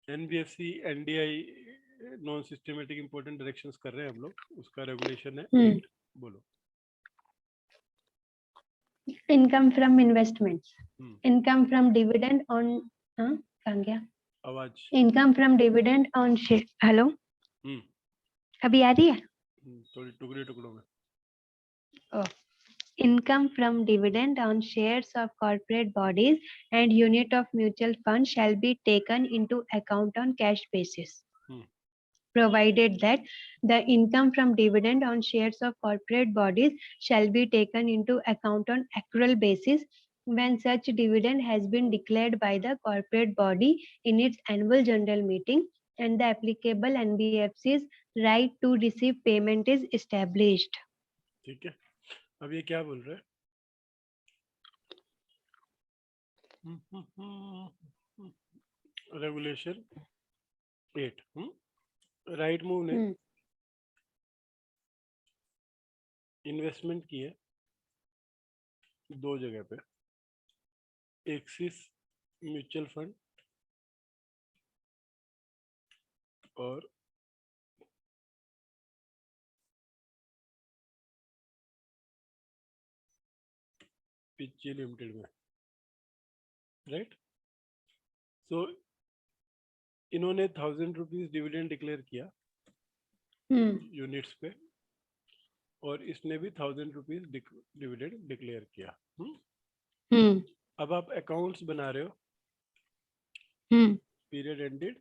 NBFC NDI non systematic important directions कर रहे हैं हम लोग, उसका रेगुलेशन है 8। बोलो। Income from investments, income from dividend on, कहाँ गया आवाज? Income from dividend on share. Hello, अभी आ रही है? थोड़ी टुकड़े टुकड़ों में। Income from dividend on shares of corporate bodies and unit of mutual fund shall be taken into account on cash basis, provided that the income from dividend on shares of corporate bodies shall be taken into account on accrual basis when such dividend has been declared by the corporate body in its annual general meeting and the applicable NBFC's right to receive payment is established. ठीक है, अब ये क्या बोल रहे हैं? Regulation 8। Right move ने investment की है 2 जगह पे, एक्सिस म्यूचुअल फंड और पिच्ची लिमिटेड में, राइट। सो इन्होंने 1000 रुपीज डिविडेंड डिक्लेयर किया यूनिट्स पे, और इसने भी 1000 रुपीज डिविडेंड डिक्लेयर किया। अब आप अकाउंट्स बना रहे हो पीरियड एंडेड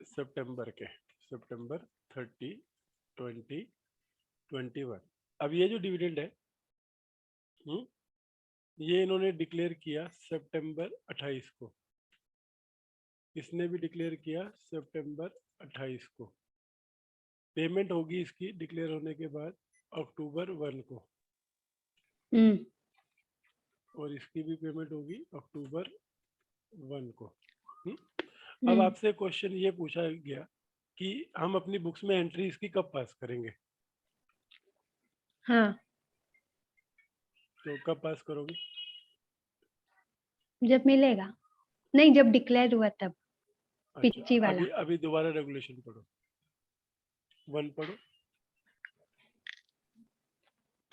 सितंबर के, सितंबर 30, 2021। अब ये जो डिविडेंड है ये इन्होंने डिक्लेयर किया सितंबर 28 को, इसने भी डिक्लेयर किया सितंबर 28 को। पेमेंट होगी इसकी डिक्लेयर होने के बाद अक्टूबर 1 को, और इसकी भी पेमेंट होगी अक्टूबर 1 को। अब आपसे क्वेश्चन ये पूछा गया कि हम अपनी बुक्स में एंट्री इसकी कब पास करेंगे? हाँ, तो कब पास करोगे? जब मिलेगा, नहीं जब डिक्लेयर हुआ तब। पिच्ची वाला। अभी दोबारा रेगुलेशन पढ़ो, 1 पढ़ो।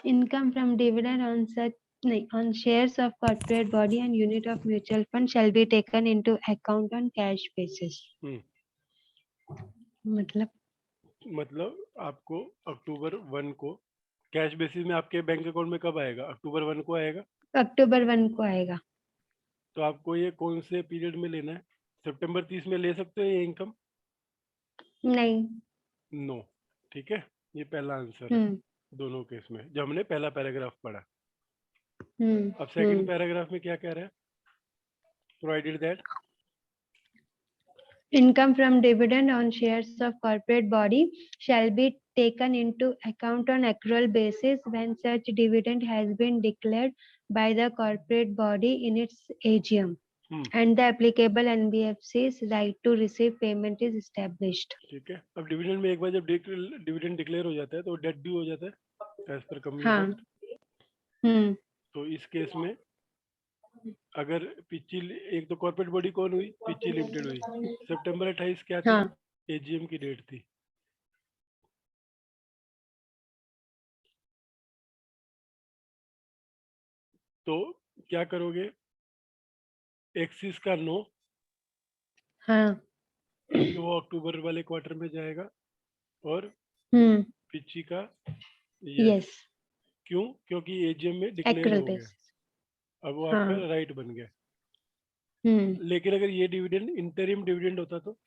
Income from dividend on such नहीं on shares of corporate body and unit of mutual fund shall be taken into account on cash basis. मतलब आपको अक्टूबर 1 को कैश बेसिस में आपके बैंक अकाउंट में कब आएगा? अक्टूबर 1 को आएगा। अक्टूबर 1 को आएगा। तो आपको ये कौन से पीरियड में लेना है? सितंबर 30 में ले सकते हो ये इनकम? नहीं, नो। ठीक है, ये पहला आंसर है दोनों केस में, जो हमने पहला पैराग्राफ पढ़ा। अब सेकंड पैराग्राफ में क्या कह रहा है? Provided that income from dividend on shares of corporate body shall be taken into account on accrual basis when such dividend has been declared by the corporate body in its AGM and the applicable NBFC's right to receive payment is established. ठीक है, अब dividend में एक बार जब dividend declare हो जाता है तो डेट ड्यू हो जाता है एज पर कंपनी एक्ट। तो इस केस में अगर पिच्ची, एक तो कॉर्पोरेट बॉडी कौन हुई? पिच्ची लिमिटेड हुई। सितंबर 28 क्या थी? एजीएम की डेट थी। तो क्या करोगे? एक्सिस का नो, क्योंकि वो अक्टूबर वाले क्वार्टर में जाएगा, और पिच्ची का यस। क्यों? क्योंकि एजीएम में डिक्लेयर हो गया, अब वो आपका राइट बन गया। लेकिन अगर ये डिविडेंड इंटरिम डिविडेंड होता तो?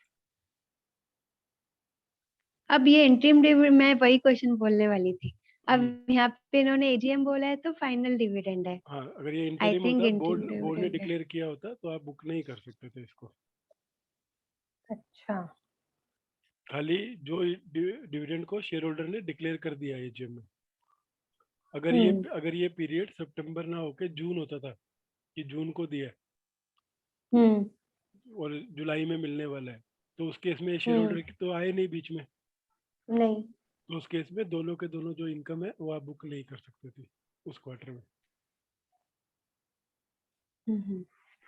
अब ये इंटरिम डिविडेंड, मैं वही क्वेश्चन बोलने वाली थी। अब यहाँ पे इन्होंने एजीएम बोला है तो फाइनल डिविडेंड है। हाँ, अगर ये इंटरिम होता, बोर्ड ने डिक्लेयर किया होता तो आप बुक नहीं कर सकते थे इसको। अच्छा, खाली जो डिविडेंड को शेयर होल्डर ने डिक्लेयर कर दिया एजीएम में। अगर ये पीरियड सितंबर ना होके जून होता था कि जून को दिया और जुलाई में मिलने वाला है, तो उस केस में शेयर होल्डर की तो आए नहीं बीच में। नहीं, तो उस केस में दोनों के दोनों जो इनकम है वो आप बुक नहीं कर सकते थे उस क्वार्टर में।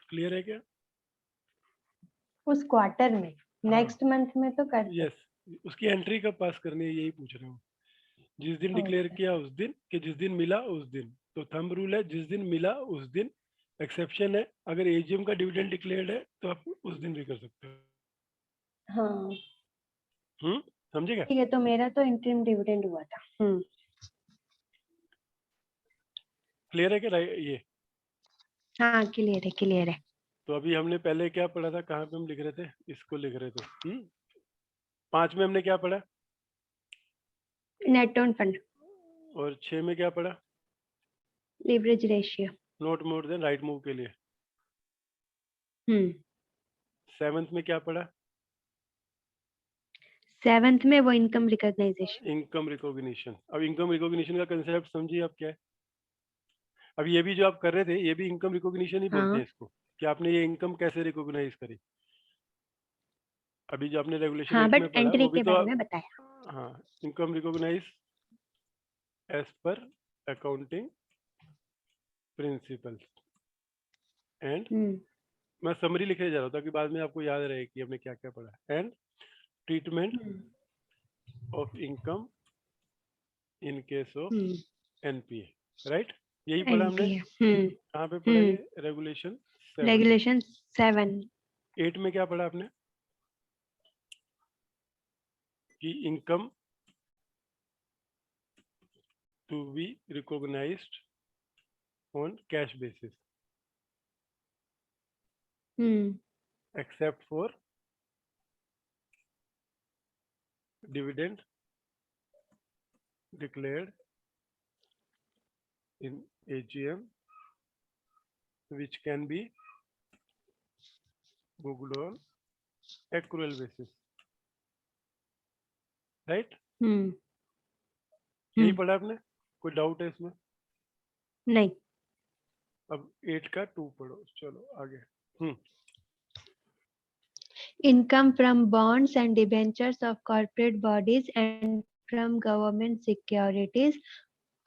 क्लियर है क्या? उस क्वार्टर में, हाँ, नेक्स्ट मंथ में तो कर यस, उसकी एंट्री कब पास करनी है यही पूछ रहा हूँ। जिस दिन डिक्लेयर Okay. किया उस दिन, कि जिस दिन मिला उस दिन। तो थंब रूल है जिस दिन मिला उस दिन। एक्सेप्शन है अगर एजीएम का डिविडेंड डिक्लेयर्ड है तो आप उस दिन भी कर सकते हो। हाँ समझे क्या? ठीक है, तो मेरा तो इंटरिम डिविडेंड हुआ था। क्लियर है क्या ये? हाँ क्लियर है, क्लियर है। तो अभी हमने पहले क्या पढ़ा था, कहाँ पे हम लिख रहे थे, इसको लिख रहे थे। 5 में हमने क्या पढ़ा, नेट ऑन फंड, और 6 में क्या पढ़ा, leverage ratio. Not more than right move के लिए। 7th में क्या पढ़ा, 7th में वो इनकम रिकॉग्नाइजेशन। Income recognition. अब इनकम रिकॉग्निशन का कंसेप्ट समझिए आप क्या है। अब ये भी जो आप कर रहे थे ये भी इनकम रिकॉग्निशन ही बोलते हाँ हैं इसको, कि आपने ये इनकम कैसे रिकॉग्नाइज करी। अभी जो आपने रेगुलेशन हाँ 8 में बट पढ़ा एंट्री वो भी के तो बारे में बताया। हाँ, income recognise as per accounting principles and, मैं समरी लिखे जा रहा हूँ ताकि बाद में आपको याद रहे कि हमने क्या क्या पढ़ा। And treatment of income in case of NPA, right? यही पढ़ा हमने। एनपीए। कहाँ पे पढ़ा ये, रेगुलेशन 7। रेगुलेशन 7। 8 में क्या पढ़ा आपने, कि income to be recognised on cash basis except for dividend declared in AGM which can be booked on accrual basis, right? यही पढ़ा आपने, कोई डाउट है इसमें? नहीं। अब 8 का 2 पढ़ो, चलो आगे। Income from bonds and debentures of corporate bodies and from government securities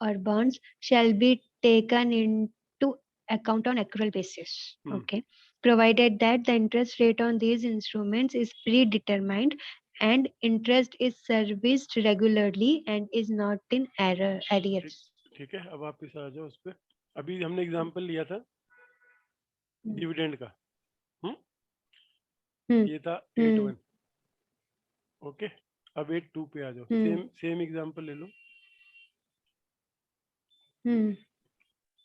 or bonds shall be taken into account on accrual basis. Okay. Provided that the interest rate on these instruments is predetermined and interest is serviced regularly and is not in arrears. ठीक है, अब वापिस आ जाओ उस पर। अभी हमने example लिया था डिविडेंड का। ये था 8-1। ओके, अब 8-2 पे आ जाओ। सेम एग्जांपल ले लो।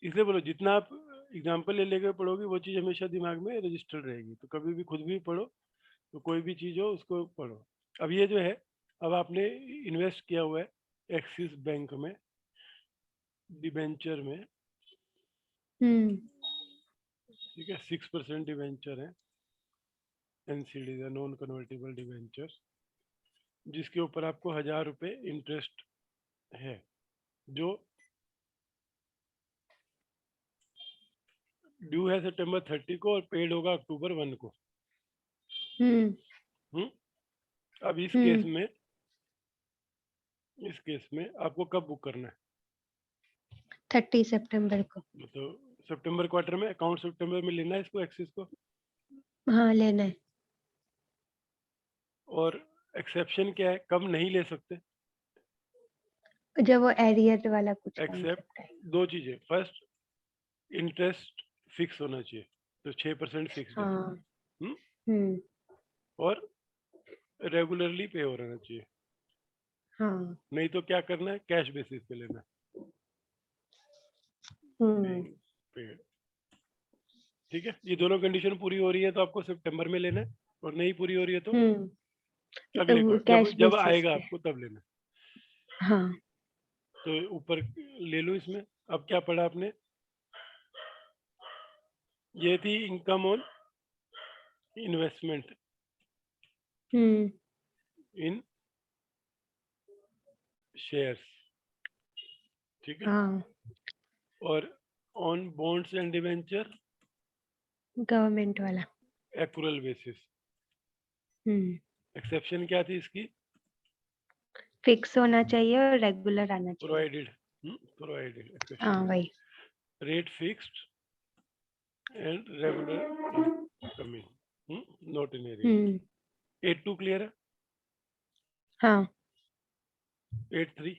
इसलिए बोलो जितना आप एग्जांपल ले लेकर पढ़ोगे वो चीज हमेशा दिमाग में रजिस्टर्ड रहेगी। तो कभी भी खुद भी पढ़ो तो कोई भी चीज हो उसको पढ़ो। अब ये जो है, अब आपने इन्वेस्ट किया हुआ है एक्सिस बैंक में, डिबेंचर में, ठीक है, 6% डिबेंचर है, एनसीडी है, नॉन कन्वर्टेबल डिबेंचर, जिसके ऊपर आपको 1000 रुपये इंटरेस्ट है, जो ड्यू है सितंबर 30 को और पेड होगा अक्टूबर 1 को। अब इस केस में आपको कब बुक करना है? 30 सितंबर को। तो सितंबर क्वार्टर में, अकाउंट सितंबर में लेना है इसको, एक्सिस को। हाँ लेना है। और एक्सेप्शन क्या है, कब नहीं ले सकते? जब वो एरियर वाला कुछ एक्सेप्ट 2 चीजें, फर्स्ट इंटरेस्ट फिक्स होना चाहिए, तो 6% फिक्स है। और रेगुलरली पे हो रहना चाहिए। नहीं तो क्या करना है, कैश बेसिस पे लेना है। ठीक है, ये दोनों कंडीशन पूरी हो रही है तो आपको सितंबर में लेना है, और नहीं पूरी हो रही है तो अगले को जब आएगा आपको तब लेना। हाँ। तो ऊपर ले लो इसमें। अब क्या पढ़ा आपने, ये थी income on investment in shares, ठीक है। और on bonds and debenture government वाला एक्रूअल बेसिस। एक्सेप्शन क्या थी इसकी, फिक्स होना चाहिए और रेगुलर आना चाहिए। प्रोवाइडेड हाँ वही। Rate fixed and regular coming, not in area. 8.2 clear है? हाँ. 8.3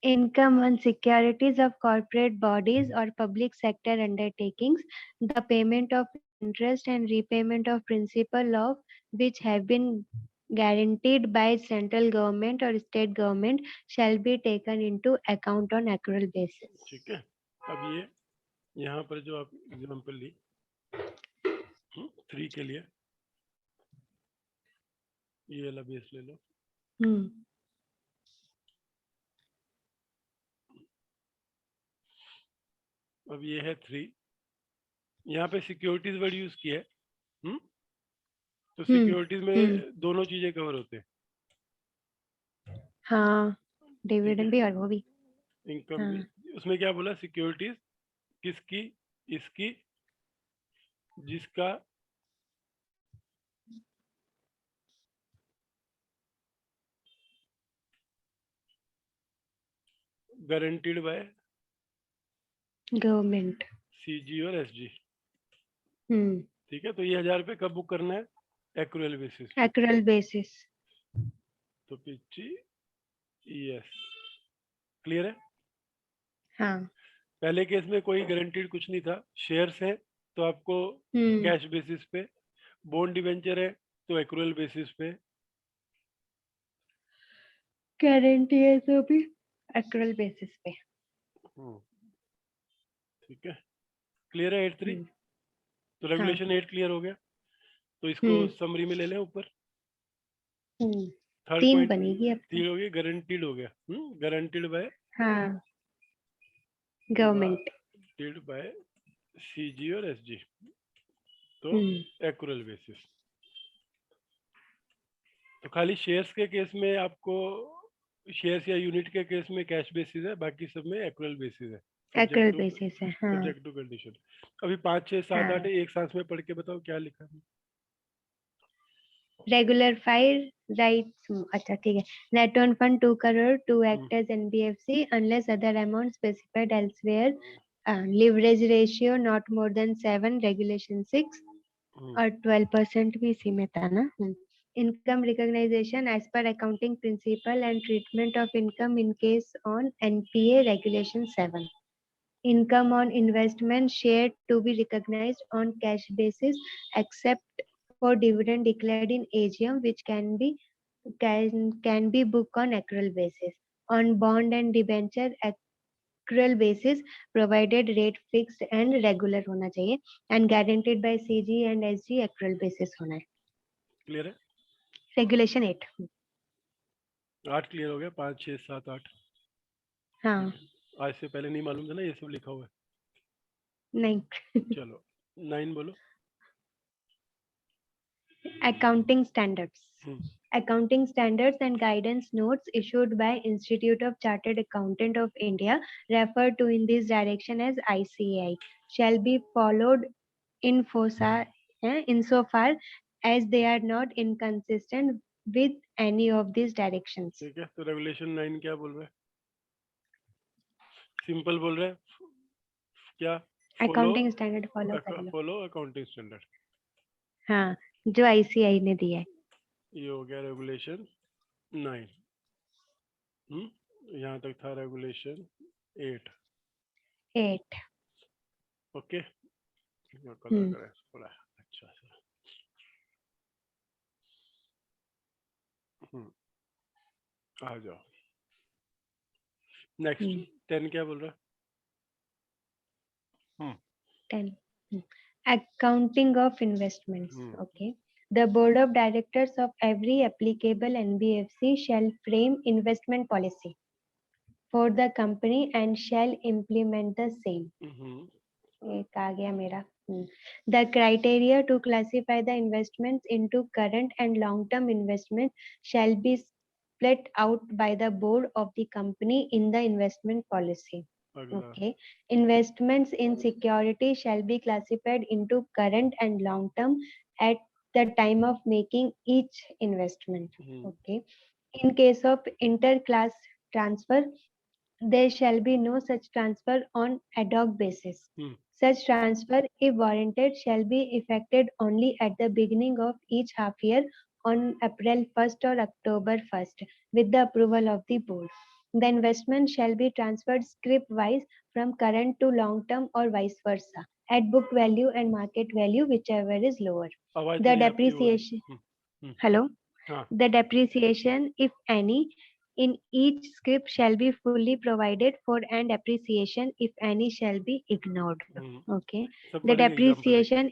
income on securities of corporate bodies or public sector undertakings, the payment of interest and repayment of principal of which have been guaranteed by central government or state government shall be taken into account on accrual basis. ठीक है. अब ये यहाँ पर जो आप example ली 3 के लिए ये वाला बेस ले लो. अब ये है 3. यहाँ पे सिक्योरिटीज वर्ड यूज किया है. तो सिक्योरिटीज में दोनों चीजें कवर होते हैं. हाँ, डिविडेंड भी और वो भी. इनकम भी. उसमें क्या बोला? सिक्योरिटीज किसकी? इसकी जिसका गारंटीड बाय गवर्नमेंट, सीजी और एसजी. ठीक है. तो ये 1000 रुपये कब बुक करना है? Accrual basis. Accrual basis. तो पिछी यस क्लियर है. हाँ. पहले केस में कोई गारंटीड कुछ नहीं था. शेयर्स है तो आपको कैश बेसिस पे. बॉन्ड डिवेंचर है तो एक्रूअल बेसिस पे. गारंटी है तो भी एक्रूअल बेसिस पे. ठीक है. क्लियर है 8.3. तो रेगुलेशन 8 क्लियर हो गया. तो इसको समरी में ले लें ऊपर. थर्ड पॉइंट बनेगी अब. 3 हो गया. गारंटीड हो गया. Guaranteed by government, guaranteed bye CG और एसजी. तो एक्रूअल बेसिस. तो खाली शेयर्स के केस में आपको शेयर्स या यूनिट के केस में कैश बेसिस है. बाकी सब में एक्रूअल बेसिस है. एक्रूअल बेसिस है. हाँ. Subject to condition. अभी 5, 6, 7, 8 एक सांस में पढ़ के बताओ क्या लिखा है. Regular file rights. अच्छा ठीक है. net on fund 2 crore to act as NBFC unless other amount specified elsewhere. Leverage ratio not more than 7, regulation 6 और 12% भी इसी में था ना. Income recognition as per accounting principle and treatment of income in case on NPA, regulation 7. Income on investment share to be recognized on cash basis except for dividend declared in AGM, which can be booked on accrual basis. On bond and debenture accrual basis, provided rate fixed and regular होना चाहिए and guaranteed by CG and SG accrual basis होना है. Clear है. Regulation 8. 8 clear हो गया. 5, 6, 7, 8. हाँ. आज से पहले नहीं मालूम था ना ये सब लिखा हुआ है. नहीं. चलो 9 बोलो. Accounting standards. Accounting standards and guidance notes issued by Institute of Chartered Accountant of India, referred to in this direction as ICAI, shall be followed insofar as they are not inconsistent with any of these directions. ठीक है. तो regulation 9 क्या बोल रहा है? Simple बोल रहा है क्या? अकाउंटिंग स्टैंडर्ड फॉलो कर लो. Follow accounting standard. हाँ, जो ICAI ने दिया है. ये हो गया रेगुलेशन 9. यहाँ तक था रेगुलेशन 8. ओके. कलर करें थोड़ा अच्छा से. आ जाओ. नेक्स्ट 10 क्या बोल रहा है? 10. Accounting of investments. Okay. The board of directors of every applicable NBFC shall frame investment policy for the company and shall implement the same. एक आ गया मेरा. The criteria to classify the investments into current and long-term investments shall be split out by the board of the company in the investment policy. Okay. Investments in security shall be classified into current and long term at the time of making each investment. Okay. In case of inter-class transfer, there shall be no such transfer on ad hoc basis. Such transfer, if warranted, shall be effected only at the beginning of each half year on April 1st or October 1st, with the approval of the board. The investment shall be transferred scrip-wise from current to long-term or vice versa, at book value and market value, whichever is lower. The depreciation. Hello. The depreciation, if any, in each scrip shall be fully provided for, and depreciation, if any, shall be ignored. Okay. The depreciation.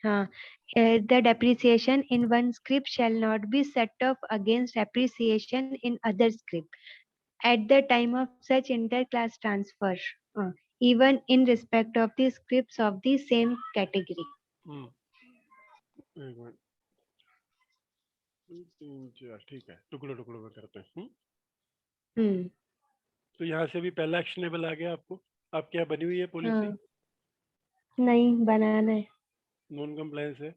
The depreciation in one scrip shall not be set off against depreciation in other scrip at the time of such interclass transfer, even in respect of the scripts of the same category. ठीक है, टुकड़ों टुकड़ों में करते हैं। तो यहाँ से भी पहला एक्शनेबल आ गया आपको। आप क्या बनी हुई है पॉलिसी? नहीं, बनाना है। नॉन कंप्लायंस है।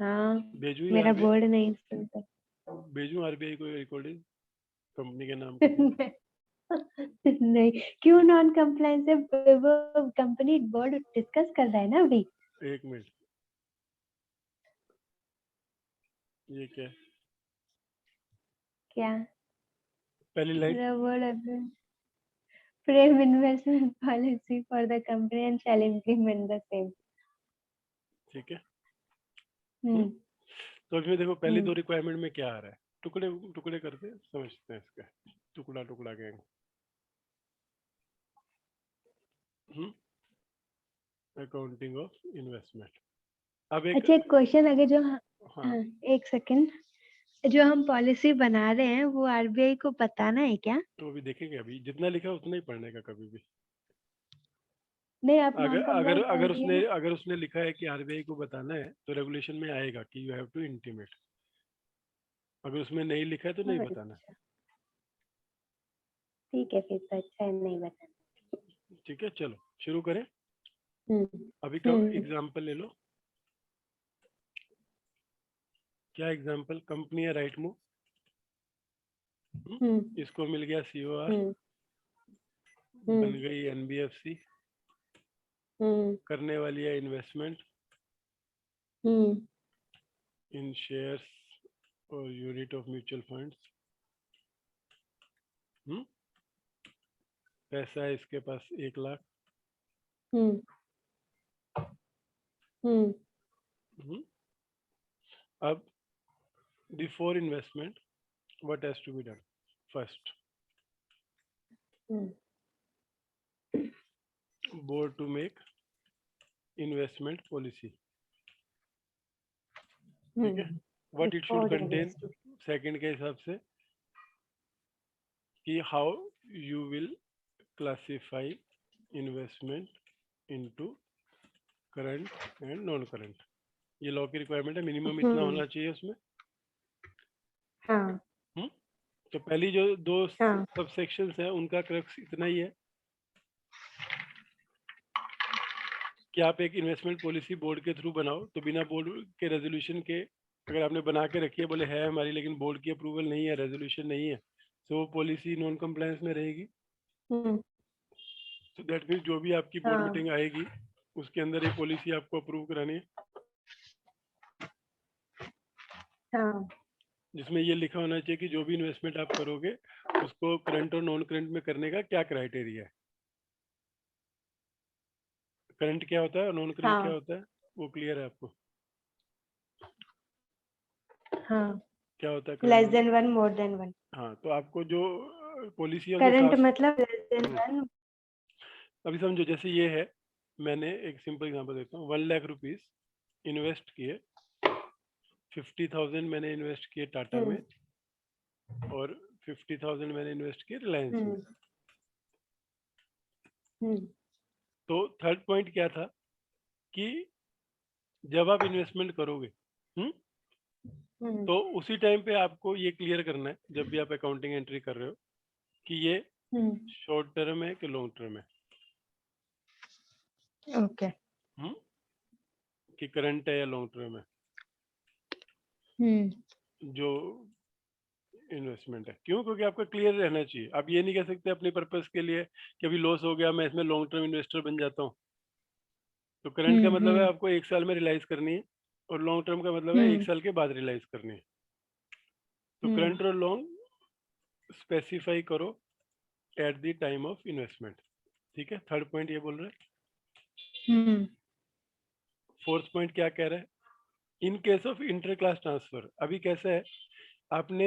हाँ, भेजू मेरा बोर्ड नहीं सुनता। भेजू आरबीआई को रिकॉर्डिंग कंपनी के नाम पे? नहीं, क्यों नॉन कंप्लायंस है? वो कंपनी बोर्ड डिस्कस कर रहा है ना अभी। एक मिनट, ये क्या क्या? पहली line frame investment policy for the company and shall implement the same. ठीक है। तो इसमें देखो पहली दो रिक्वायरमेंट में क्या आ रहा है, टुकड़े टुकड़े करके समझते हैं इसका। टुकड़ा टुकड़ा गैंग। Accounting of investment. अब एक अच्छा, क्वेश्चन आगे जो एक सेकंड, जो हम पॉलिसी बना रहे हैं वो आरबीआई को बताना है क्या? तो अभी देखेंगे, अभी जितना लिखा है उतना ही पढ़ने का कभी भी। नहीं, आप अगर उसने लिखा है कि आरबीआई को बताना है तो रेगुलेशन में आएगा कि यू हैव टू इंटीमेट। अगर उसमें नहीं लिखा है तो नहीं बताना। ठीक है, फिर तो अच्छा है नहीं बताना। ठीक है, चलो शुरू करें। अभी एग्जांपल ले लो। क्या एग्जांपल? कंपनी है राइटमूव, इसको मिल गया सीओआर, बन गई एनबीएफसी, करने वाली है इन्वेस्टमेंट इन शेयर्स और यूनिट ऑफ म्यूचुअल फंड्स। पैसा है इसके पास 1 लाख। अब before investment what has to be done? First, board to make investment policy. ठीक है, what it should contain, second के हिसाब से कि how you will classify investment into current and non current। ये लॉ की रिक्वायरमेंट है, मिनिमम इतना होना चाहिए उसमें। हाँ। तो पहली जो दो सब सेक्शंस है उनका क्रक्स इतना ही है कि आप एक इन्वेस्टमेंट पॉलिसी बोर्ड के थ्रू बनाओ। तो बिना बोर्ड के रेजोल्यूशन के अगर आपने बना के रखी है, बोले है हमारी, लेकिन बोर्ड की अप्रूवल नहीं है, रेजोल्यूशन नहीं है, तो वो पॉलिसी नॉन कंप्लायंस में रहेगी। तो दैट मींस जो भी आपकी बोर्ड मीटिंग आएगी उसके अंदर ये पॉलिसी आपको अप्रूव करानी है, जिसमें ये लिखा होना चाहिए कि जो भी इन्वेस्टमेंट आप करोगे उसको करंट और नॉन करंट में करने का क्या क्राइटेरिया है। करंट क्या होता है और नॉन करंट क्या होता है, वो क्लियर है आपको? क्या होता है? Less than 1, more than 1। हाँ, तो आपको जो पॉलिसी है करंट मतलब लेस देन 1। अभी समझो, जैसे ये है, मैंने एक सिंपल एग्जांपल देता हूँ। 1 लाख रुपीस इन्वेस्ट किए, 50,000 मैंने इन्वेस्ट किए टाटा में और 50,000 मैंने इन्वेस्ट किए रिलायंस में। तो थर्ड पॉइंट क्या था कि जब आप इन्वेस्टमेंट करोगे तो उसी टाइम पे आपको ये क्लियर करना है, जब भी आप अकाउंटिंग एंट्री कर रहे हो, कि ये शॉर्ट टर्म है कि लॉन्ग टर्म है। ओके। कि करंट है या लॉन्ग टर्म है। जो इन्वेस्टमेंट है। क्यों? क्योंकि आपका क्लियर रहना चाहिए। आप ये नहीं कह सकते अपने पर्पस के लिए कि अभी लॉस हो गया, मैं इसमें लॉन्ग टर्म इन्वेस्टर बन जाता हूँ। तो करंट का मतलब है आपको 1 साल में रियलाइज करनी है, और लॉन्ग टर्म का मतलब है 1 साल के बाद रियलाइज करनी है। तो करंट और लॉन्ग स्पेसिफाई करो at the time of investment. ठीक है, थर्ड पॉइंट ये बोल रहा है। फोर्थ पॉइंट क्या कह रहा है? In case of inter class transfer, अभी कैसा है, आपने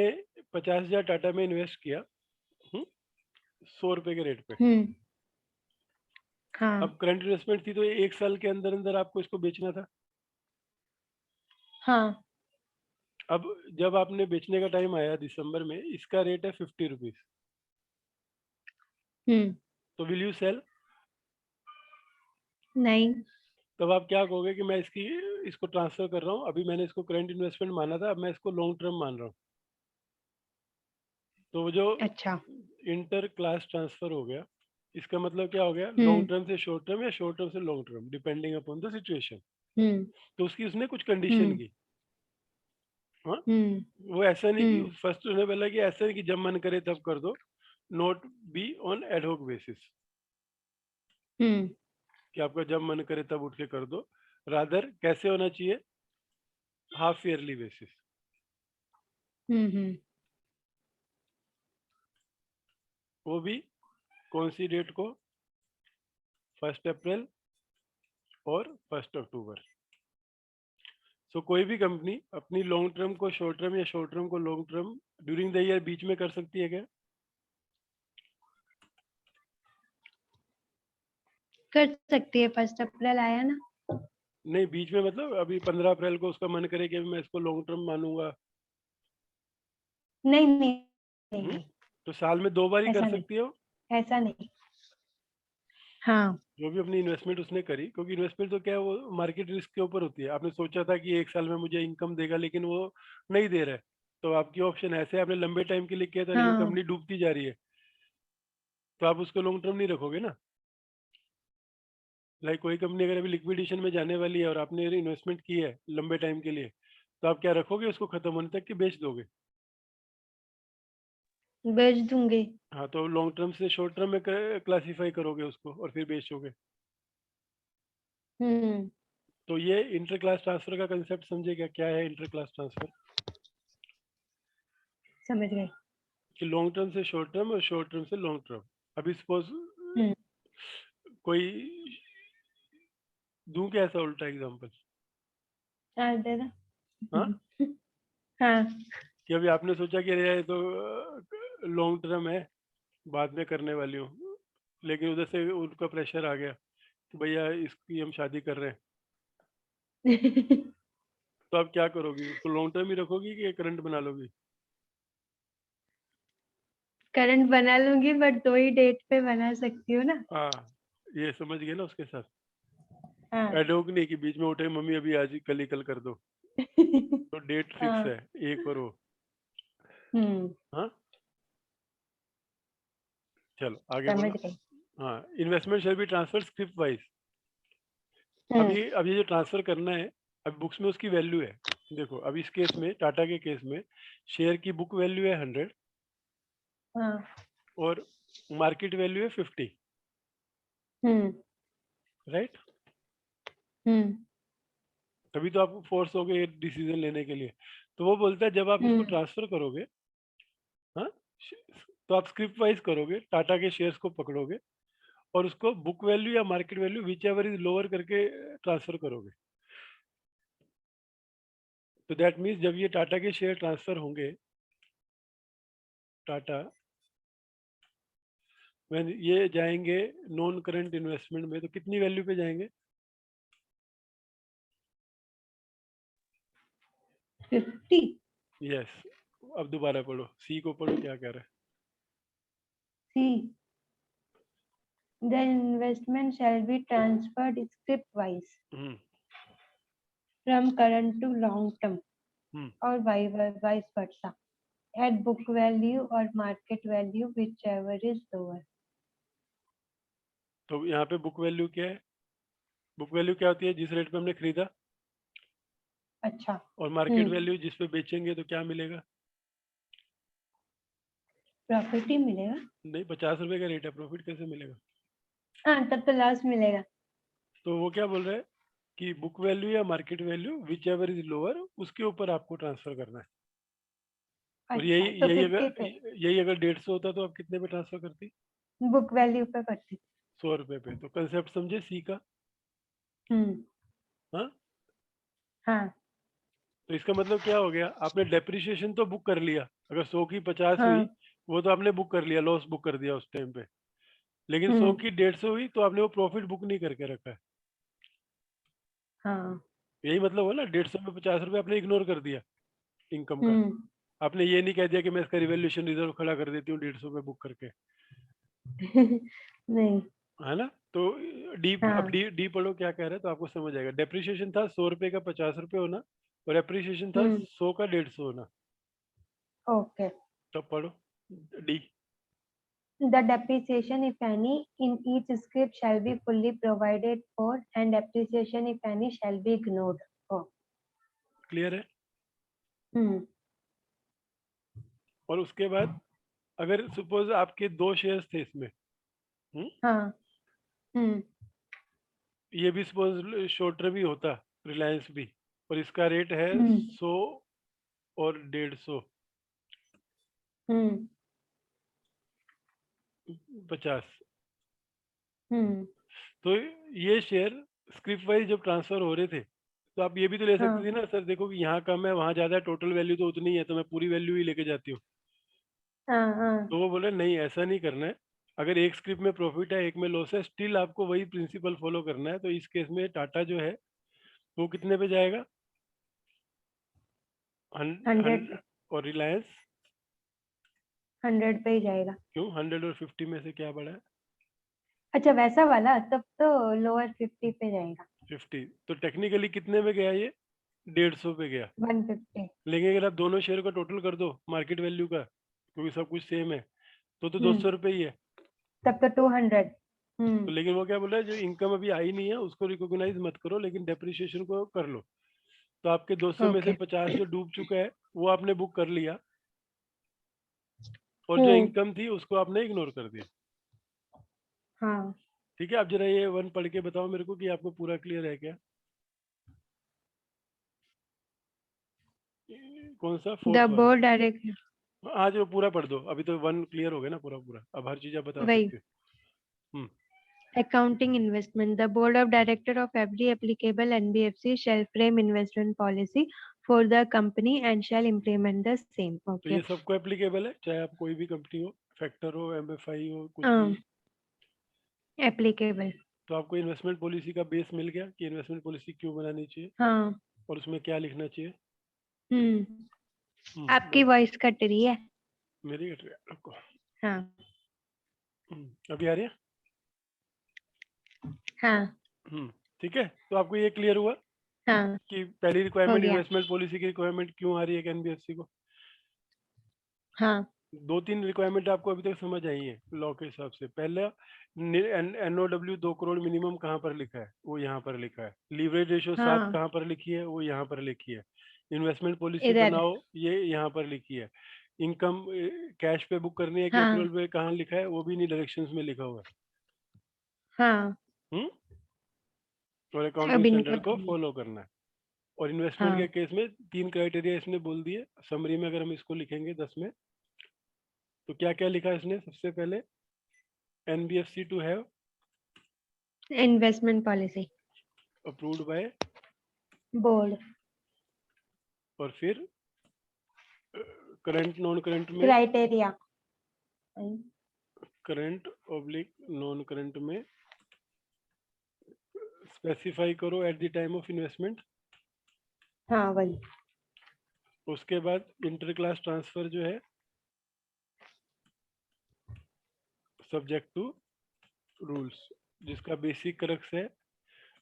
50,000 टाटा में इन्वेस्ट किया 100 रुपए के रेट पे। हाँ, अब करंट इन्वेस्टमेंट थी तो 1 साल के अंदर अंदर आपको इसको बेचना था। हाँ, अब जब आपने बेचने का टाइम आया दिसंबर में, इसका रेट है 50 रुपीज, तो विल यू सेल? नहीं। तब आप क्या कहोगे कि मैं इसको ट्रांसफर कर रहा हूँ, अभी मैंने इसको करंट इन्वेस्टमेंट माना था, अब मैं इसको लॉन्ग टर्म मान रहा हूँ। तो वो जो अच्छा। इंटर क्लास ट्रांसफर हो गया, इसका मतलब क्या हो गया? लॉन्ग हम्म टर्म से शॉर्ट टर्म या शॉर्ट टर्म से long term, depending upon the situation. Hmm तो उसकी उसने कुछ कंडीशन हम्म की। हाँ, हम्म वो ऐसा नहीं कि हम्म फर्स्ट उन्होंने बोला कि ऐसा नहीं कि जब मन करे तब कर दो, not be on ad hoc basis, hmm कि आपका जब मन करे तब उठ के कर दो। रादर कैसे होना चाहिए? Half yearly basis. हम्म वो भी कौन सी डेट को? 1 अप्रैल और 1 अक्टूबर। सो कोई भी कंपनी अपनी लॉन्ग टर्म को शॉर्ट टर्म या शॉर्ट टर्म को long term during the year बीच में कर सकती है क्या? कर सकती है। 1 अप्रैल आया ना। नहीं, बीच में मतलब अभी 15 अप्रैल को उसका मन करे कि मैं इसको लॉन्ग टर्म मानूंगा। नहीं नहीं नहीं हम्म? नहीं, तो साल में 2 बार ही कर ऐसा नहीं, सकती हो ऐसा नहीं। हाँ। जो भी अपनी इन्वेस्टमेंट उसने करी, क्योंकि इन्वेस्टमेंट तो क्या है, वो मार्केट रिस्क के ऊपर होती है। आपने सोचा था कि 1 साल में मुझे इनकम देगा, लेकिन वो नहीं दे रहा है, तो आपकी ऑप्शन ऐसे, आपने लंबे टाइम के लिए किया था लेकिन हाँ। कंपनी डूबती जा रही है, तो आप उसको लॉन्ग टर्म नहीं रखोगे ना। लाइक कोई कंपनी अगर अभी लिक्विडेशन में जाने वाली है और आपने इन्वेस्टमेंट की है लंबे टाइम के लिए, तो आप क्या रखोगे उसको खत्म होने तक कि बेच दोगे? बेच दूंगी। हाँ, तो लॉन्ग टर्म से शॉर्ट टर्म में क्लासीफाई करोगे उसको और फिर बेचोगे। हम्म तो ये इंटर क्लास ट्रांसफर का कंसेप्ट समझे क्या? क्या है इंटर क्लास ट्रांसफर? समझ गए। कि लॉन्ग टर्म से शॉर्ट टर्म और शॉर्ट टर्म से लॉन्ग टर्म। अभी सपोज हम्म कोई, दूं क्या ऐसा उल्टा एग्जांपल? दे दो। हाँ, हाँ। कि अभी आपने सोचा कि अरे ये तो लॉन्ग टर्म है, बाद में करने वाली हूँ, लेकिन उधर से उनका प्रेशर आ गया कि भैया इसकी हम शादी कर रहे हैं, तो आप क्या करोगी? उसको लॉन्ग टर्म ही रखोगी कि करंट बना लोगी? करंट बना लूंगी, बट 2 ही डेट पे बना सकती हूँ ना। हाँ, ये समझ गए ना उसके साथ। हाँ। एडोक नहीं कि बीच में उठे मम्मी अभी आज ही कल ही कल कर दो, तो डेट फिक्स हाँ। है एक और वो। हम्म हाँ, चलो आगे समझ बोलो। गई। हाँ, investment shall be transfer script wise. Hmm अभी अभी जो ट्रांसफर करना है, अभी बुक्स में उसकी वैल्यू है। देखो अभी इस केस में, टाटा के केस में, शेयर की बुक वैल्यू है 100 हाँ। और मार्केट वैल्यू है 50, हम्म राइट? हम्म तभी तो आप फोर्स हो गए डिसीजन लेने के लिए। तो वो बोलता है जब आप इसको हम्म ट्रांसफर करोगे, हाँ, तो आप स्क्रिप्ट वाइज करोगे, टाटा के शेयर्स को पकड़ोगे और उसको बुक वैल्यू या market value which ever is lower करके ट्रांसफर करोगे। तो दैट मीन्स जब ये टाटा के शेयर ट्रांसफर होंगे, टाटा when ये जाएंगे नॉन करंट इन्वेस्टमेंट में, तो कितनी वैल्यू पे जाएंगे? 50। यस। अब दोबारा पढ़ो, सी को पढ़ो क्या कह रहा सी, the investment shall be transferred script wise है। from current to long term hmm or vice versa at book value or market value, whichever is lower. तो यहाँ पे बुक वैल्यू क्या है? बुक वैल्यू क्या होती है? जिस रेट पे हमने खरीदा। अच्छा। और मार्केट वैल्यू जिस पे बेचेंगे तो क्या मिलेगा? प्रॉफिट ही मिलेगा। नहीं, 50 रुपए का रेट है, प्रॉफिट कैसे मिलेगा? हाँ, तब तो लॉस मिलेगा। तो वो क्या बोल रहा है कि बुक वैल्यू या market value which ever is lower, उसके ऊपर आपको ट्रांसफर करना है। और अच्छा, तो यही 50 पे अगर 150 होता तो आप कितने पे ट्रांसफर करती? बुक वैल्यू पे करती। 100 रुपए पे। तो कंसेप्ट समझे सी का? हम्म। हाँ। हाँ तो इसका मतलब क्या हो गया, आपने डेप्रिसिएशन तो बुक कर लिया, अगर 100 की 50 हुई हाँ। वो तो आपने बुक कर लिया, लॉस बुक कर दिया उस टाइम पे। लेकिन 100 हम्म। की 150 हुई तो आपने वो प्रॉफिट बुक नहीं करके रखा है। हाँ। यही मतलब हो ना, 150 में 50 रुपए आपने इग्नोर कर दिया इनकम का। हम्म। आपने ये नहीं कह दिया कि मैं इसका रिवैल्यूएशन रिजर्व खड़ा कर देती हूँ 150 पे बुक करके, नहीं। है ना? तो डी, अब हाँ। डी पढ़ो क्या कह रहा है तो आपको समझ आएगा। डेप्रिसिएशन था 100 रुपए का 50 रुपए होना, और एप्रिसिएशन था हम्म। 100 का 150 होना। ओके। तब पढ़ो D. The depreciation, if any, in each script shall be fully provided for, and depreciation, if any, shall be ignored. Oh. Clear है? हम्म। और उसके बाद अगर सपोज आपके 2 शेयर्स थे इसमें, हाँ। हम्म। ये भी सपोज शॉर्ट टर्म ही होता, रिलायंस भी, और इसका रेट है हम्म। 100 और 150, हम्म। 50। हम्म। तो ये शेयर स्क्रिप्ट वाइज जब ट्रांसफर हो रहे थे तो आप ये भी तो ले सकती हाँ। थी ना, सर देखो कि यहाँ कम है वहाँ ज्यादा है, टोटल वैल्यू तो उतनी ही है, तो मैं पूरी वैल्यू ही लेके जाती हूँ। हाँ। हाँ। तो वो बोले नहीं, ऐसा नहीं करना है। अगर एक स्क्रिप्ट में प्रॉफिट है एक में लॉस है, स्टिल आपको वही प्रिंसिपल फॉलो करना है। तो इस केस में टाटा जो है वो कितने पे जाएगा? 100। 100। और रिलायंस 100 पे ही जाएगा। क्यों? 100 और 50 में से क्या बढ़ा है? अच्छा, वैसा वाला, तब तो लोअर 50 पे जाएगा। 50। तो टेक्निकली कितने में गया ये? 150 पे गया। 150। लेकिन अगर आप दोनों शेयर का टोटल कर दो मार्केट वैल्यू का, क्योंकि सब कुछ सेम है, तो 200 रुपये ही है। तब तो 200। तो हम्म। लेकिन वो क्या बोला है, जो इनकम अभी आई नहीं है उसको रिकॉग्नाइज मत करो, लेकिन डेप्रिसिएशन को कर लो। तो आपके 200 में से ओके। 50 जो डूब चुका है वो आपने बुक कर लिया, और जो हम्म। इनकम थी उसको आपने इग्नोर कर दिया। हाँ। ठीक है, आप जरा ये वन पढ़ के बताओ मेरे को कि आपको पूरा क्लियर है क्या? कौन सा? द फोर्थ वाला? Board director. आज वो पूरा पढ़ दो, अभी तो वन क्लियर हो गया ना पूरा पूरा, अब हर चीज आप बता वही सकते हो। हम्म। accounting investment. The board of director of every applicable NBFC shall frame investment policy for the company and shall implement the same. तो Okay. ये सबको एप्लीकेबल है, चाहे आप कोई भी कंपनी हो, फैक्टर हो, एमएफआई हो, कुछ भी हो। Um, applicable. तो आपको इन्वेस्टमेंट पॉलिसी का बेस मिल गया कि इन्वेस्टमेंट पॉलिसी क्यों बनानी चाहिए हाँ। और उसमें क्या लिखना चाहिए। हम्म। आपकी बोलो। वॉइस कट रही है। मेरी कट रही है, रुको। हाँ। अभी आ रही है? हाँ। ठीक है, तो आपको ये क्लियर हुआ हाँ। कि पहली हो रिक्वायरमेंट, गया। इन्वेस्टमेंट पॉलिसी की रिक्वायरमेंट क्यों आ रही है एनबीएफसी को। हाँ। 2-3 रिक्वायरमेंट आपको अभी तक समझ आई है लॉ के हिसाब से। पहला, एनओडब्ल्यू 2 करोड़ मिनिमम कहाँ पर लिखा है? वो यहाँ पर लिखा है। लीवरेज रेशियो 7 हाँ। कहाँ पर लिखी है? वो यहाँ पर लिखी है। इन्वेस्टमेंट पॉलिसी इधर। बनाओ, ये यहाँ पर लिखी है। इनकम कैश पे बुक करनी है कि हाँ। एक्रूअल पे, कहाँ लिखा है? वो भी नहीं, डायरेक्शंस में लिखा हुआ हाँ। है। और अकाउंटिंग अभी नहीं स्टैंडर्ड को पता। फॉलो करना है। और इन्वेस्टमेंट के हाँ। केस में 3 क्राइटेरिया इसने बोल दिए। समरी में अगर हम इसको लिखेंगे 10 में, तो क्या क्या लिखा है इसने? सबसे पहले, NBFC to have investment policy. Approved by, board. और फिर करंट नॉन करंट में, criteria. Current oblique non current में स्पेसिफाई करो at the time of investment. हाँ, वही। उसके बाद इंटर क्लास ट्रांसफर जो है सब्जेक्ट टू रूल्स, जिसका बेसिक क्रक्स है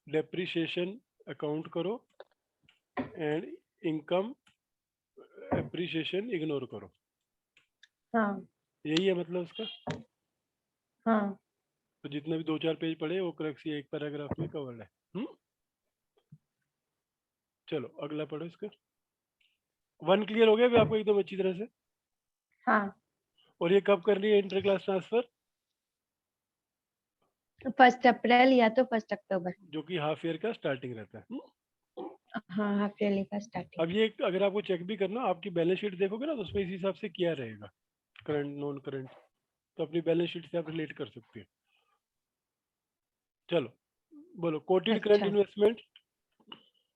डेप्रिसिएशन अकाउंट करो एंड इनकम एप्रिसिएशन इग्नोर करो। हाँ। यही है मतलब उसका। हाँ। तो जितने भी 2-4 पेज पढ़े वो क्रक्स ये एक पैराग्राफ में कवर्ड है। चलो अगला पढ़ो इसका। वन क्लियर हो गया अभी आपको एकदम अच्छी तरह से? हाँ। और ये कब करनी है इंटर क्लास ट्रांसफर? 1 अप्रैल या तो 1 अक्टूबर, जो कि हाफ ईयर का स्टार्टिंग रहता है। हाँ हाफ ईयरली का स्टार्टिंग। अब ये अगर आपको चेक भी करना, आपकी बैलेंस शीट देखोगे ना, तो उसमें इस हिसाब से किया रहेगा, करंट नॉन करंट, तो अपनी बैलेंस शीट से आप रिलेट कर सकते हैं। चलो बोलो, कोटेड करंट अच्छा, investment.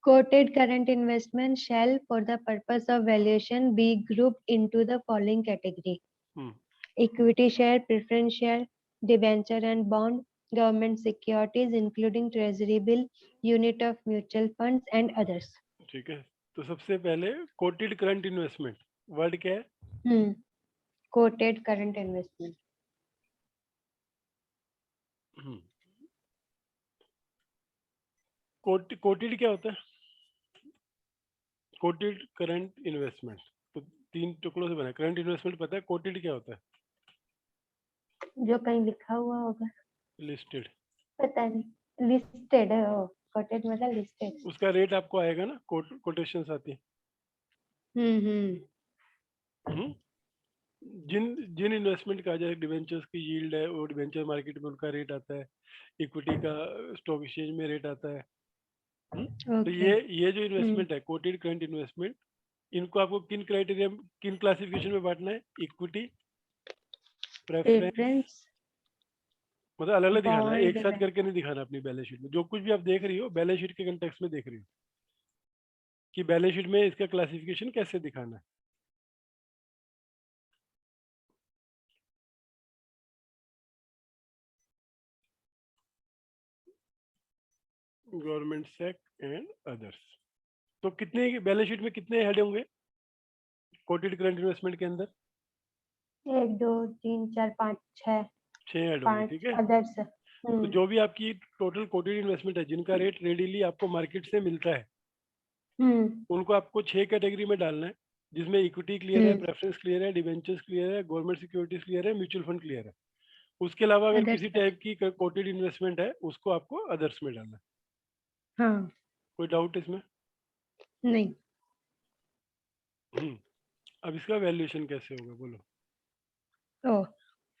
quoted current investment shall for the purpose of valuation be grouped into the following category: equity share, preference share, debenture and bond, government securities including treasury bill, unit of mutual funds and others. ठीक है, तो सबसे पहले coated current investment word क्या है? Quoted current investment. Coated क्या होता है? कोटेड करंट इन्वेस्टमेंट तो 3 टुकड़ों से बना है। करंट इन्वेस्टमेंट पता है, कोटेड क्या होता है? जो कहीं लिखा हुआ होगा, लिस्टेड। पता नहीं, लिस्टेड है वो, quoted मतलब लिस्टेड। उसका रेट आपको आएगा ना, कोटेशंस आती है। हम्म। जिन जिन इन्वेस्टमेंट का जैसे डिवेंचर्स की यील्ड है, वो डिवेंचर मार्केट में उनका रेट आता है, इक्विटी का स्टॉक एक्सचेंज में रेट आता है। तो ये जो इन्वेस्टमेंट है, कोटेड करंट इन्वेस्टमेंट, इनको आपको किन क्राइटेरिया, किन क्लासिफिकेशन में बांटना है? इक्विटी, प्रेफरेंस, मतलब अलग अलग दिखाना है, एक साथ करके नहीं दिखाना अपनी बैलेंस शीट में। जो कुछ भी आप देख रही हो बैलेंस शीट के कंटेक्स्ट में देख रही हो कि बैलेंस शीट में इसका क्लासिफिकेशन कैसे दिखाना है। Government sec and others. तो कितने बैलेंस शीट में कितने हेड होंगे कोटेड करंट इन्वेस्टमेंट के अंदर? 1 2 3 4 5 6 हेड होंगे, 5 ठीक है। अदर्स। तो जो भी आपकी टोटल कोटेड इन्वेस्टमेंट है, जिनका रेट रेडीली आपको मार्केट से मिलता है, उनको आपको 6 कैटेगरी में डालना है, जिसमें इक्विटी क्लियर है, प्रेफरेंस क्लियर है, डिवेंचर्स क्लियर है, गवर्नमेंट सिक्योरिटीज क्लियर है, म्यूचुअल फंड क्लियर है। उसके अलावा अगर किसी टाइप की कोटेड इन्वेस्टमेंट है, उसको आपको अदर्स में डालना है। हाँ, कोई डाउट इसमें? नहीं। अब इसका वैल्यूएशन कैसे होगा बोलो?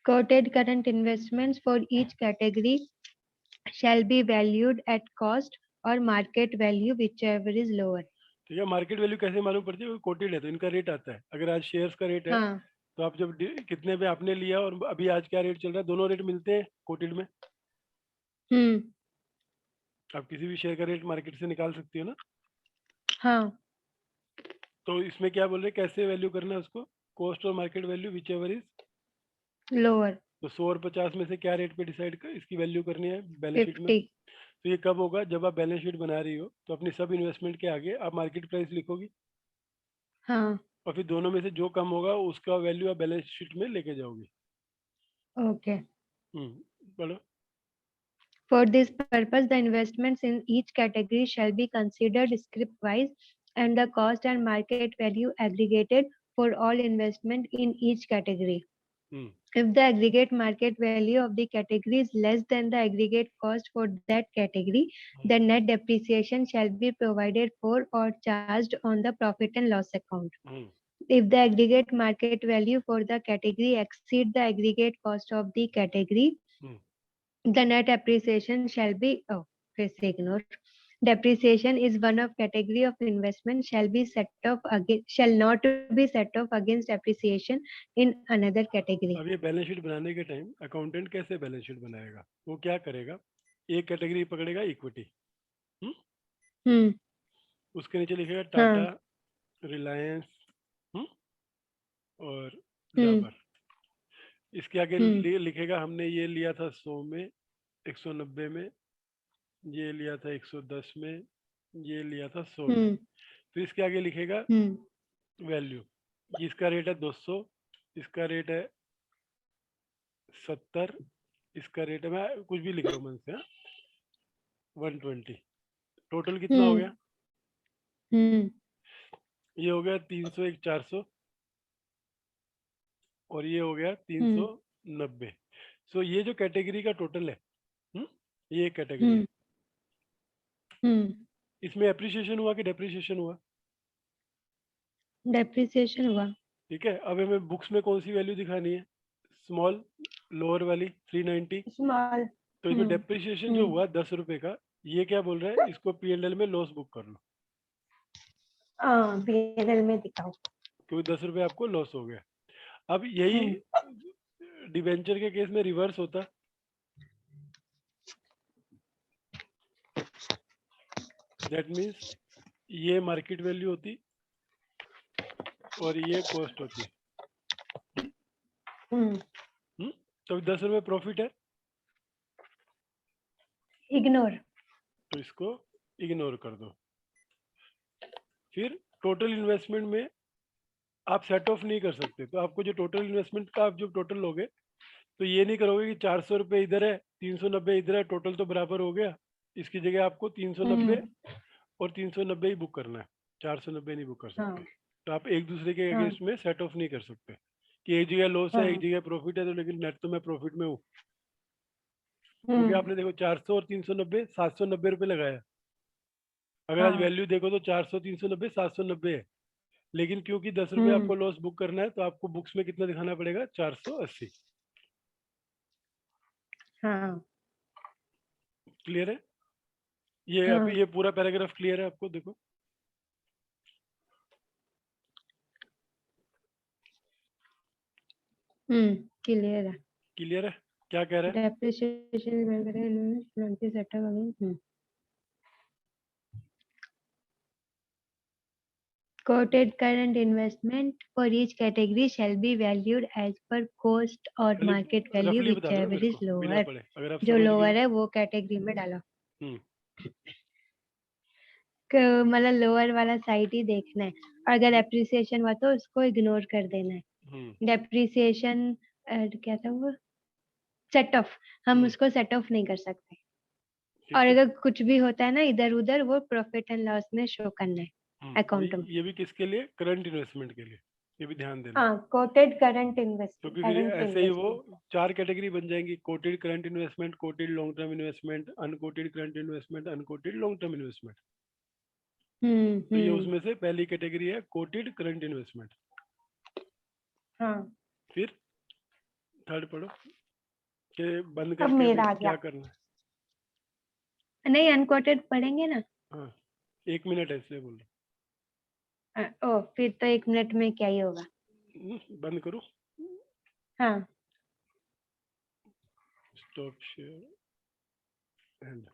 Quoted current investments for each category shall be valued at cost or market value, whichever is lower. ठीक है, मार्केट वैल्यू कैसे मालूम पड़ती है? कोटेड है तो इनका रेट आता है। अगर आज शेयर्स का रेट है, तो आप जब कितने पे आपने लिया और अभी आज क्या रेट चल रहा है, दोनों रेट मिलते हैं कोटेड में। आप किसी भी शेयर का रेट मार्केट से निकाल सकती हो ना। हाँ। तो इसमें क्या बोल रहे हैं, कैसे वैल्यू करना है उसको? कॉस्ट और market value which ever is lower. तो 100 और 50 में से क्या रेट पे डिसाइड कर इसकी वैल्यू करनी है बैलेंस शीट में? तो ये कब होगा? जब आप बैलेंस शीट बना रही हो तो अपनी सब इन्वेस्टमेंट के आगे आप मार्केट प्राइस लिखोगी। हाँ। और फिर दोनों में से जो कम होगा उसका वैल्यू आप बैलेंस शीट में लेके जाओगी। ओके। बोलो। For this purpose, the investments in each category shall be considered script-wise and the cost and market value aggregated for all investment in each category. If the aggregate market value of the category is less than the aggregate cost for that category, the net depreciation shall be provided for or charged on the profit and loss account. If the aggregate market value for the category exceed the aggregate cost of the category, the net appreciation shall be depreciation is one of category of investment shall not be set off against appreciation in another category. अब ये balance sheet बनाने के time accountant कैसे balance sheet बनाएगा? वो क्या करेगा, एक कैटेगरी पकड़ेगा इक्विटी, उसके नीचे लिखेगा टाटा, रिलायंस और डाबर। इसके आगे लिखेगा हमने ये लिया था 100 में, 190 में, ये लिया था 110 में, ये लिया था 100 में। तो इसके आगे लिखेगा वैल्यू, इसका रेट है 200, इसका रेट है 70, इसका रेट है, मैं कुछ भी लिख रहा हूँ मन से, 120। टोटल कितना हो गया? ये हो गया 300, एक 400 और ये हो गया 390। सो ये जो कैटेगरी का टोटल है, ये कैटेगरी है। इसमें एप्रिसिएशन हुआ कि डेप्रिसिएशन हुआ? डेप्रिसिएशन हुआ। ठीक है, अब हमें बुक्स में कौन सी वैल्यू दिखानी है? स्मॉल, लोअर वाली 390। स्मॉल। तो इसमें डेप्रिसिएशन जो हुआ 10 रुपए का, ये क्या बोल रहा है, इसको P&L में लॉस बुक कर लो, P&L में दिखाओ, क्योंकि 10 रुपए आपको लॉस हो गया। अब यही डिबेंचर के केस में रिवर्स होता, दैट मीन्स ये मार्केट वैल्यू होती और ये कॉस्ट होती। तो 10 रुपए प्रॉफिट है, इग्नोर, तो इसको इग्नोर कर दो। फिर टोटल इन्वेस्टमेंट में आप सेट ऑफ नहीं कर सकते, तो आपको जो टोटल इन्वेस्टमेंट का आप जो टोटल लोगे, तो ये नहीं करोगे कि 400 रुपये इधर है 390 इधर है, टोटल तो बराबर हो गया। इसकी जगह आपको 390 और 390 ही बुक करना है, 490 नहीं बुक कर सकते। तो आप एक दूसरे के अगेंस्ट में सेट ऑफ नहीं कर सकते कि एक जगह लॉस है एक जगह प्रॉफिट है, तो लेकिन नेट तो मैं प्रॉफिट में हूँ, क्योंकि आपने देखो 400 और 390 790 रुपये लगाया। अगर आज वैल्यू देखो तो 400 390 790 है, लेकिन क्योंकि 10 रुपये आपको लॉस बुक करना है, तो आपको बुक्स में कितना दिखाना पड़ेगा? 480। क्लियर है? ये अभी ये पूरा पैराग्राफ क्लियर है आपको? देखो क्लियर है। क्लियर है, क्या कह रहा है? Depreciation quoted current investment for each category shall be valued as per cost or market value, रफली बता दो whichever मेरे is को, बिना lower। पढ़े, अगर आप जो समझ लोअर गए। है वो कैटेगरी में डालो। हम्म। मतलब लोअर वाला साइड ही देखना है, और अगर एप्रिसिएशन हुआ तो उसको इग्नोर कर देना है। डेप्रिसिएशन क्या था वो, सेट ऑफ, हम उसको सेट ऑफ नहीं कर सकते। और अगर कुछ भी होता है ना इधर उधर, वो प्रॉफिट एंड लॉस में शो करना है अकाउंट में। ये भी किसके लिए? करंट इन्वेस्टमेंट के लिए, ये भी ध्यान देना। हाँ, कोटेड करंट इन्वेस्टमेंट, क्योंकि फिर ऐसे ही वो 4 कैटेगरी बन जाएंगी, quoted current investment, quoted long term investment, unquoted current investment, unquoted long term investment. तो ये उसमें से पहली कैटेगरी है, कोटेड करंट इन्वेस्टमेंट। फिर थर्ड पढ़ो कि बंद करके अभी क्या करना है। नहीं, अनकोटेड पढ़ेंगे ना। हाँ, 1 मिनट है इसलिए बोल रहा हूँ। फिर तो 1 मिनट में क्या ही होगा। बंद करो। हाँ, स्टॉप शेयर एंड